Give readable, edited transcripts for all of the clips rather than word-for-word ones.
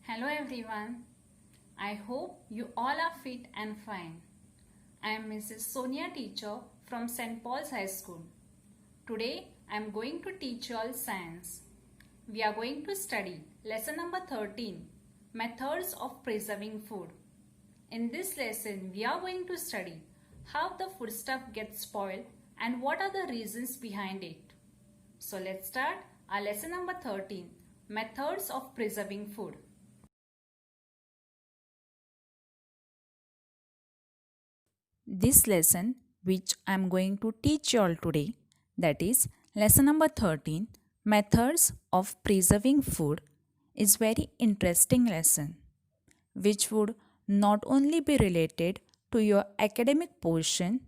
Hello everyone. I hope you all are fit and fine. I am Mrs. Sonia teacher from St. Paul's High School. Today I am going to teach you all science. We are going to study lesson number 13, methods of preserving food. In this lesson we are going to study how the foodstuff gets spoiled and what are the reasons behind it. So let's start our lesson number 13, methods of preserving food. This lesson, which I am going to teach you all today, that is lesson number 13, methods of preserving food, is very interesting lesson, which would not only be related to your academic portion,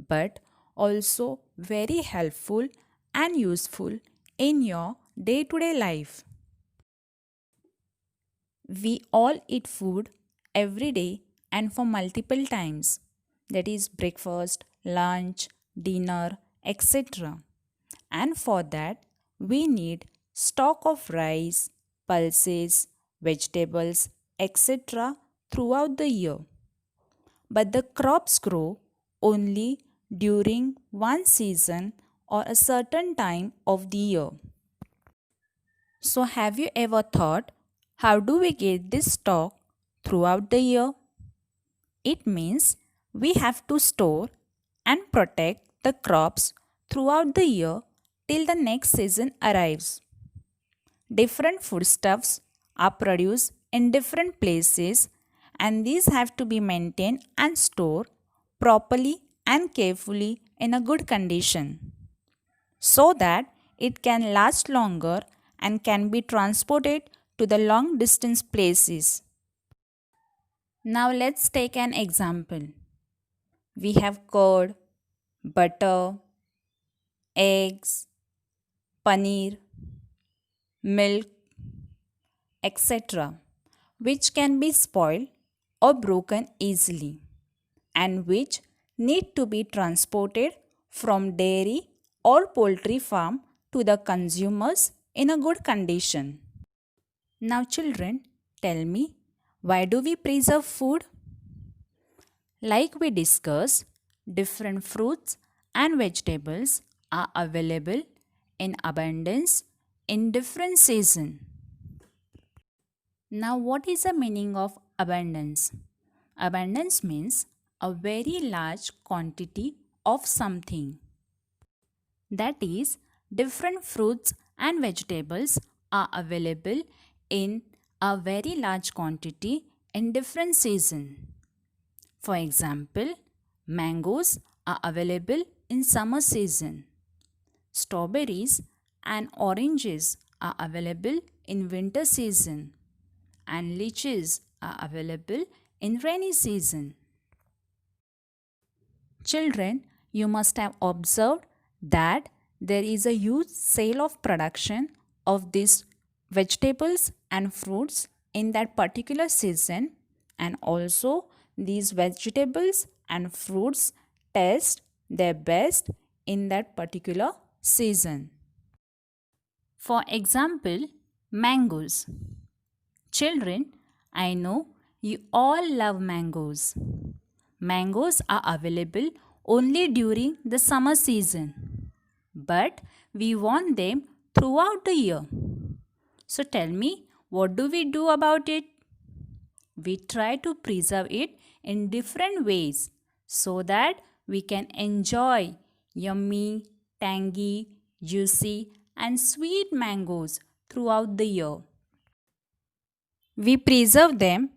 but also very helpful and useful in your day-to-day life. We all eat food every day and for multiple times, that is breakfast, lunch, dinner, etc. And for that we need stock of rice, pulses, vegetables, etc. throughout the year. But the crops grow only during one season or a certain time of the year. So have you ever thought, how do we get this stock throughout the year? It means we have to store and protect the crops throughout the year till the next season arrives. Different foodstuffs are produced in different places and these have to be maintained and stored properly and carefully in a good condition so that it can last longer and can be transported to the long distance places. Now let's take an example. We have curd, butter, eggs, paneer, milk, etc., which can be spoiled or broken easily and which need to be transported from dairy or poultry farm to the consumers in a good condition. Now children, tell me, why do we preserve food? Like we discussed, different fruits and vegetables are available in abundance in different seasons. Now what is the meaning of abundance? Abundance means a very large quantity of something. That is, different fruits and vegetables are available in a very large quantity in different seasons. For example, mangoes are available in summer season. Strawberries and oranges are available in winter season. And lychees are available in rainy season. Children, you must have observed that there is a huge sale of production of these vegetables and fruits in that particular season, and also these vegetables and fruits taste their best in that particular season. For example, mangoes. Children, I know you all love mangoes. Mangoes are available only during the summer season, but we want them throughout the year. So tell me, what do we do about it? We try to preserve it in different ways so that we can enjoy yummy, tangy, juicy, and sweet mangoes throughout the year. We preserve them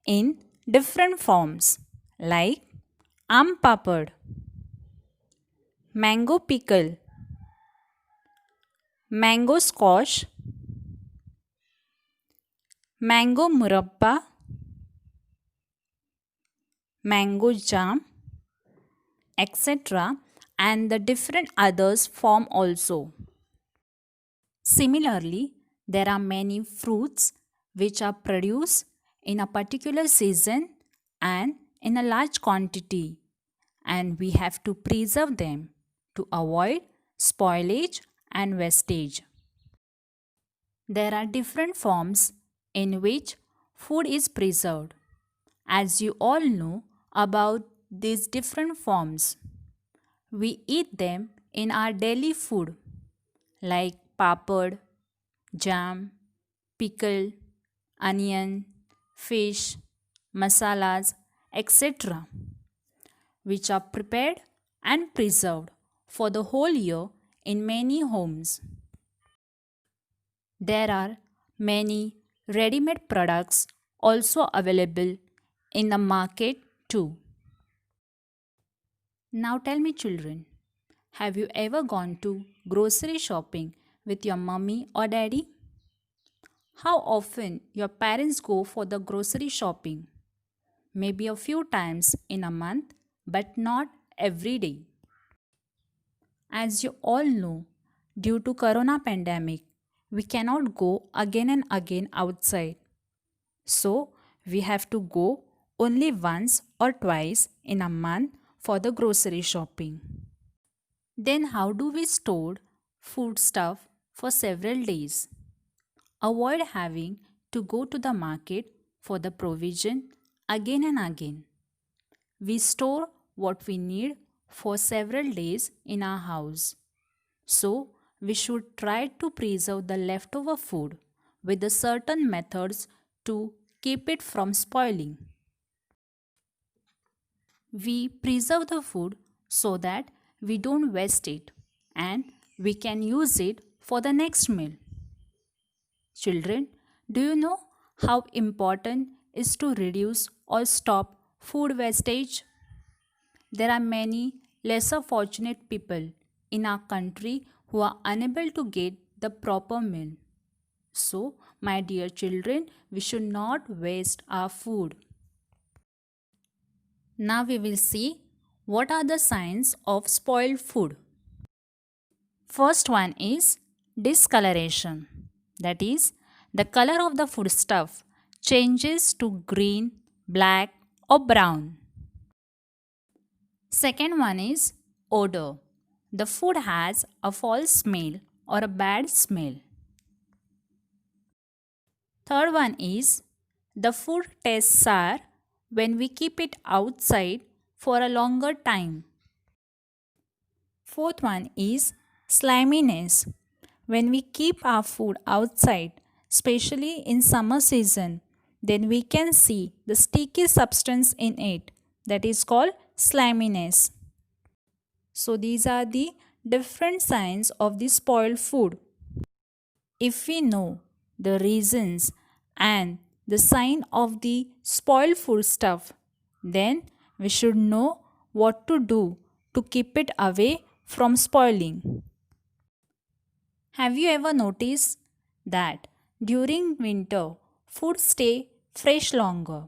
in different forms like papad, mango pickle, mango squash, mango murabba, mango jam, etc., and the different others form also. Similarly, there are many fruits which are produced in a particular season and in a large quantity, and we have to preserve them to avoid spoilage and wastage. There are different forms in which food is preserved. As you all know about these different forms, we eat them in our daily food like papad, jam, pickle, onion, fish, masalas, etc., which are prepared and preserved for the whole year in many homes. There are many ready made products also available in the market too. Now tell me, children, have you ever gone to grocery shopping with your mummy or daddy? How often your parents go for the grocery shopping? Maybe a few times in a month, but not every day. As you all know, due to corona pandemic, we cannot go again and again outside. So, we have to go only once or twice in a month for the grocery shopping. Then how do we store food stuff for several days? Avoid having to go to the market for the provision again and again. We store what we need for several days in our house. So, we should try to preserve the leftover food with the certain methods to keep it from spoiling. We preserve the food so that we don't waste it and we can use it for the next meal. Children, do you know how important is to reduce or stop food wastage? There are many lesser fortunate people in our country who are unable to get the proper meal. So, my dear children, we should not waste our food. Now we will see what are the signs of spoiled food. First one is discoloration. That is, the color of the foodstuff changes to green, black or brown. Second one is odor. The food has a foul smell or a bad smell. Third one is the food tastes sour when we keep it outside for a longer time. Fourth one is sliminess. When we keep our food outside, especially in summer season, then we can see the sticky substance in it that is called sliminess. So these are the different signs of the spoiled food. If we know the reasons and the sign of the spoiled food stuff, then we should know what to do to keep it away from spoiling. Have you ever noticed that during winter food stay fresh longer?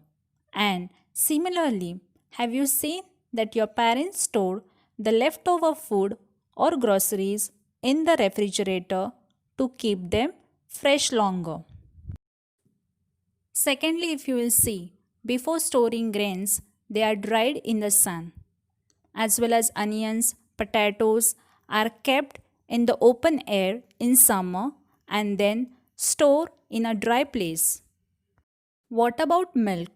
And similarly, have you seen that your parents store the leftover food or groceries in the refrigerator to keep them fresh longer? Secondly, if you will see, before storing grains, they are dried in the sun, as well as onions, potatoes are kept in the open air in summer and then stored in a dry place. What about milk?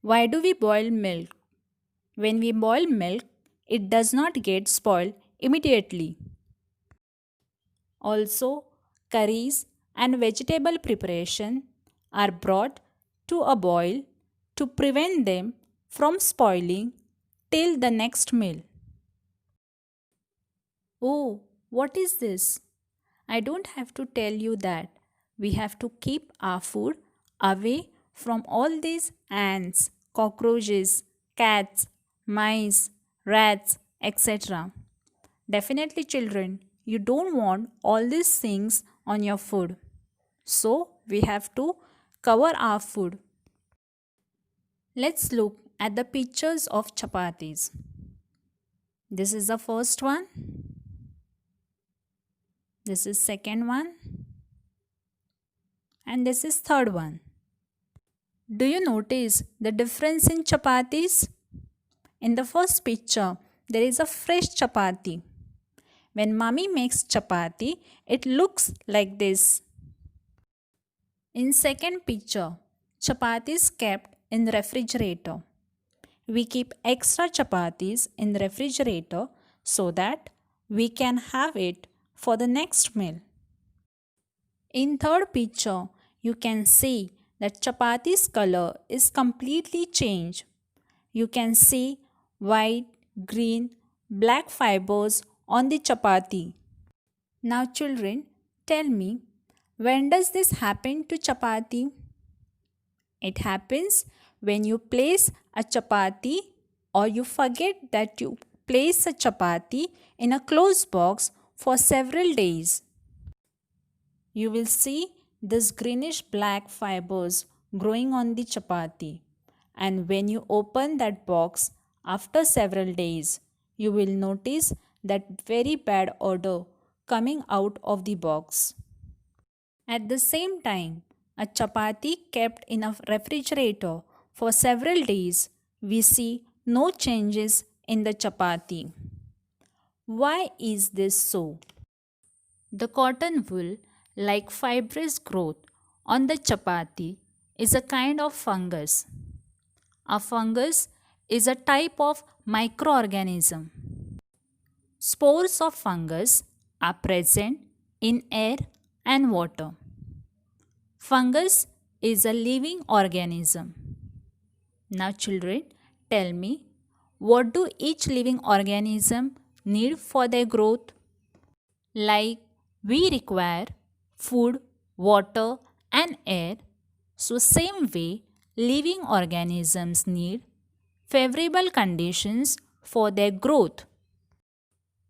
Why do we boil milk? When we boil milk, it does not get spoiled immediately. Also, curries and vegetable preparation are brought to a boil to prevent them from spoiling till the next meal. Oh, what is this? I don't have to tell you that we have to keep our food away from all these ants, cockroaches, cats, mice, rats, etc. Definitely, children, you don't want all these things on your food. So, we have to cover our food. Let's look at the pictures of chapatis. This is the first one. This is second one. And this is third one. Do you notice the difference in chapatis? In the first picture, there is a fresh chapati. When mommy makes chapati, it looks like this. In second picture, chapatis kept in refrigerator. We keep extra chapatis in refrigerator so that we can have it for the next meal. In third picture, you can see that chapati's color is completely changed. You can see white, green, black fibers on the chapati. Now children, tell me, when does this happen to chapati? It happens when you place a chapati or you forget that you place a chapati in a closed box for several days. You will see this greenish black fibers growing on the chapati, and when you open that box after several days, you will notice that very bad odor coming out of the box. At the same time, a chapati kept in a refrigerator for several days, we see no changes in the chapati. Why is this so? The cotton wool, like fibrous growth on the chapati, is a kind of fungus. A fungus is a type of microorganism. Spores of fungus are present in air and water. Fungus is a living organism. Now children, tell me, what do each living organism need for their growth? Like we require food, water and air, so same way living organisms need favorable conditions for their growth.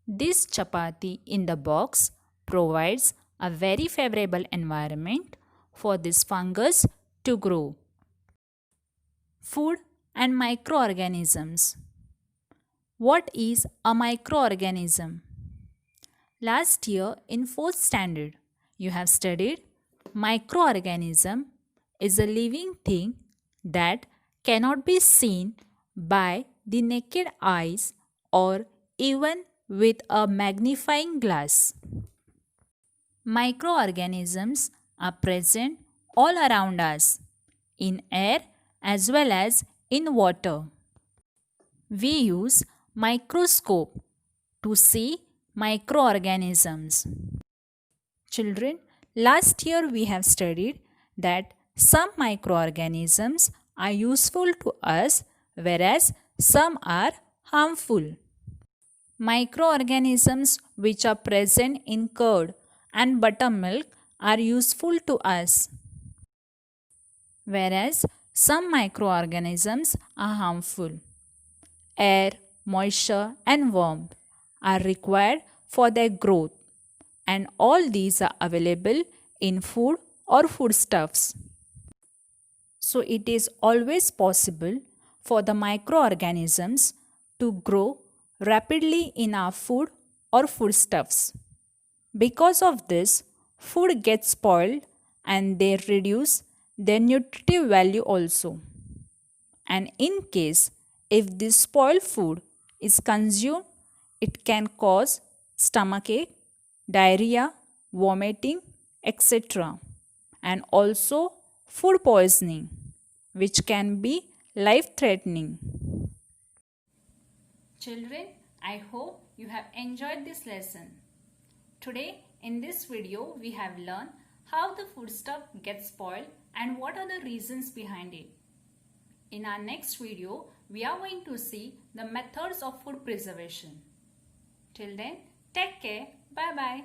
This chapati in the box provides a very favorable environment for this fungus to grow. Food and microorganisms. What is a microorganism? Last year in 4th standard, you have studied microorganism is a living thing that cannot be seen by the naked eyes or even with a magnifying glass. Microorganisms are present all around us, in air as well as in water. We use microscope to see microorganisms. Children, last year we have studied that some microorganisms are useful to us whereas some are harmful. Microorganisms which are present in curd and buttermilk are useful to us, whereas some microorganisms are harmful. Air, moisture and warmth are required for their growth, and all these are available in food or foodstuffs. So it is always possible for the microorganisms to grow rapidly in our food or foodstuffs. Because of this, food gets spoiled and they reduce their nutritive value also. And in case if this spoiled food is consumed, it can cause stomachache, diarrhea, vomiting, etc. and also food poisoning, which can be life-threatening. Children, I hope you have enjoyed this lesson. Today in this video we have learned how the foodstuff gets spoiled and what are the reasons behind it. In our next video, we are going to see the methods of food preservation. Till then, take care. Bye-bye.